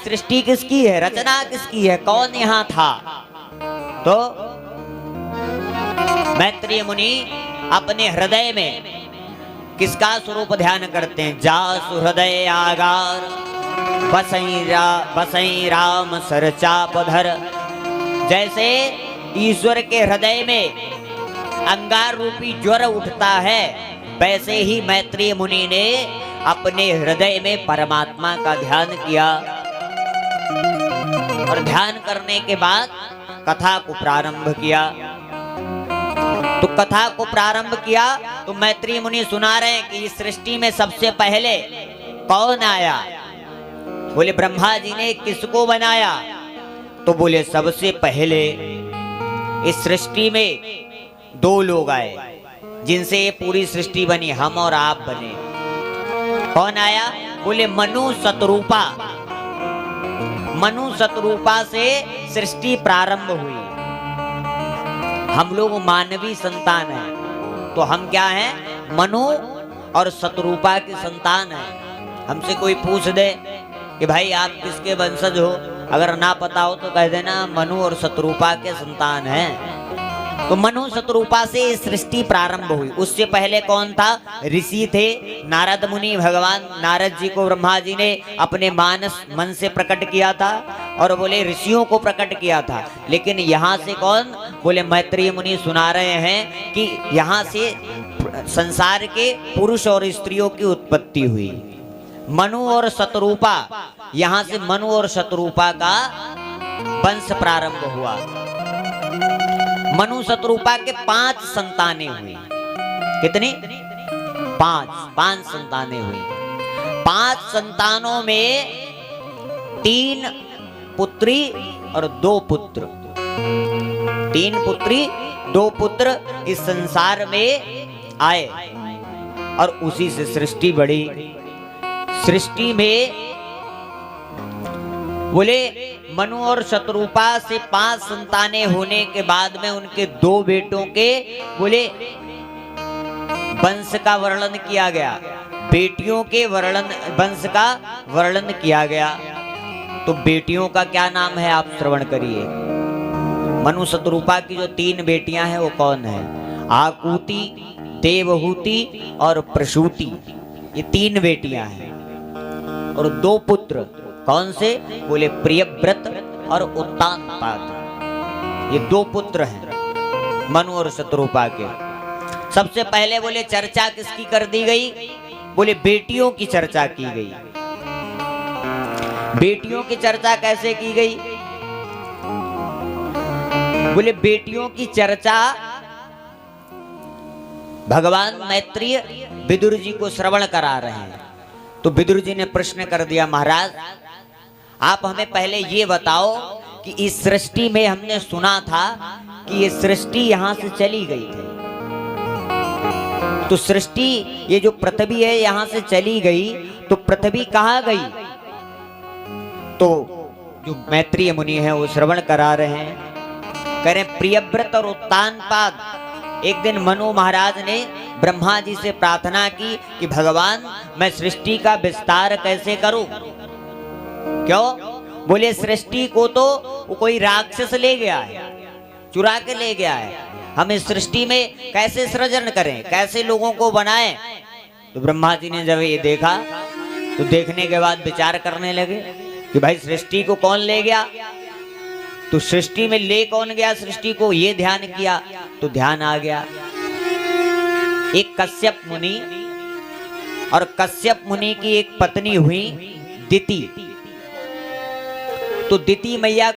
सृष्टि किसकी है, रचना किसकी है, कौन यहाँ था? तो मैत्रेय मुनि अपने हृदय में किसका स्वरूप ध्यान करते हैं? जासु हृदय आगार बसई राम सर चापधर। जैसे ईश्वर के हृदय में अंगार रूपी ज्वर उठता है, वैसे ही मैत्रेय मुनि ने अपने हृदय में परमात्मा का ध्यान किया। और ध्यान करने के बाद कथा को प्रारंभ किया। तो कथा को प्रारंभ किया तो मैत्रेय मुनि सुना रहे हैं कि इस सृष्टि में सबसे पहले कौन आया? बोले ब्रह्मा जी ने किसको बनाया? तो बोले सबसे पहले इस सृष्टि में दो लोग आए जिनसे ये पूरी सृष्टि बनी, हम और आप बने। कौन आया? बोले मनु शतरूपा। मनु शतरूपा से सृष्टि प्रारंभ हुई। हम लोग मानवी संतान हैं, तो हम क्या हैं? मनु और शतरूपा की संतान हैं। हमसे कोई पूछ दे कि भाई आप किसके वंशज हो, अगर ना पता हो तो कह देना मनु और शतरूपा के संतान हैं। तो मनु शतरूपा से सृष्टि प्रारंभ हुई। उससे पहले कौन था? ऋषि थे, नारद मुनि। भगवान नारद जी को ब्रह्मा जी ने अपने मानस मन से प्रकट किया था और बोले ऋषियों को प्रकट किया था। लेकिन यहाँ से कौन? बोले मैत्रेय मुनि सुना रहे हैं कि यहाँ से संसार के पुरुष और स्त्रियों की उत्पत्ति हुई। मनु और शतरूपा, यहाँ से मनु और शतरूपा का वंश प्रारंभ हुआ। मनु शतरूपा के 5 संतानें हुई। कितनी? 5 संतानें हुई। 5 संतानों में 3 पुत्री और 2 पुत्र। 3 पुत्री 2 पुत्र इस संसार में आए और उसी से सृष्टि बढ़ी। सृष्टि में बोले मनु और शतरूपा से 5 संतानें होने के बाद में उनके 2 बेटों के बोले वंश का वर्णन किया गया। बेटियों के वंश का वर्णन किया गया। तो बेटियों का क्या नाम है आप श्रवण करिए। मनु शतरूपा की जो 3 बेटियां हैं वो कौन है? आकुति, देवहूति और प्रसूति। ये 3 बेटियां हैं और 2 पुत्र। कौन से? बोले प्रियव्रत और उत्तानपाद। ये 2 पुत्र हैं मनु और शतरूपा के। सबसे पहले बोले चर्चा किसकी कर दी गई? बोले बेटियों की चर्चा की गई। बेटियों की चर्चा कैसे की गई? बोले बेटियों की चर्चा भगवान मैत्रेय विदुर जी को श्रवण करा रहे हैं। तो विदुर जी ने प्रश्न कर दिया, महाराज आप हमें पहले ये बताओ कि इस सृष्टि में हमने सुना था कि ये सृष्टि यहां से चली गई थी। तो सृष्टि ये जो पृथ्वी है यहां से चली गई, तो पृथ्वी कहां गई? तो जो मैत्रेय मुनि है वो श्रवण करा रहे हैं, कह रहे प्रियव्रत और उत्तानपाद। एक दिन मनु महाराज ने ब्रह्मा जी से प्रार्थना की कि भगवान मैं सृष्टि का विस्तार कैसे करूं? क्यों? बोले सृष्टि को तो कोई राक्षस ले गया है, चुरा के ले गया है। हम इस सृष्टि में कैसे सृजन करें, कैसे लोगों को बनाएं? तो ब्रह्मा जी ने जब ये देखा तो देखने के बाद विचार करने लगे कि भाई सृष्टि को कौन ले गया? तो सृष्टि में ले कौन गया सृष्टि को? ये ध्यान किया तो ध्यान आ गया एक कश्यप मुनि, और कश्यप मुनि की एक पत्नी हुई दिति। तो दिति मैया